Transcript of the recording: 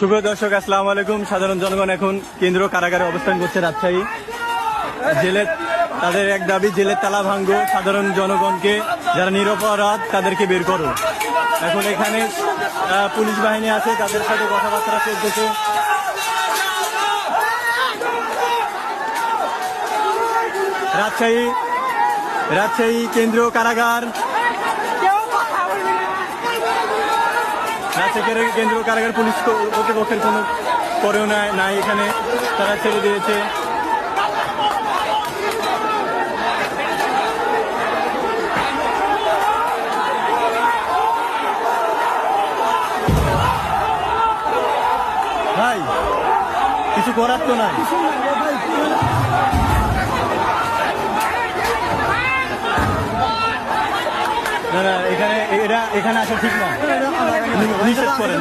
শুভ দর্শক, আসসালামু আলাইকুম। সাধারণ জনগণ এখন কেন্দ্র কারাগারে অবস্থান করছে রাজশাহী জেলে। তাদের এক দাবি, জেলের তালা ভাঙ্গো, সাধারণ জনগণকে যারা নিরপরাধ তাদেরকে বের করো। এখন এখানে পুলিশ বাহিনী আছে, তাদের সাথে কথাবার্তা চলতেছে। রাজশাহী কেন্দ্রীয় কারাগার, রাজশাহী কেন্দ্রীয় কারাগার পুলিশ কর্তৃপক্ষের কোনো করেও নাই, এখানে তারা ছেড়ে দিয়েছে। ভাই কিছু করার তো নাই। না, এখানে আসা ঠিক না, নিষেধ করেন।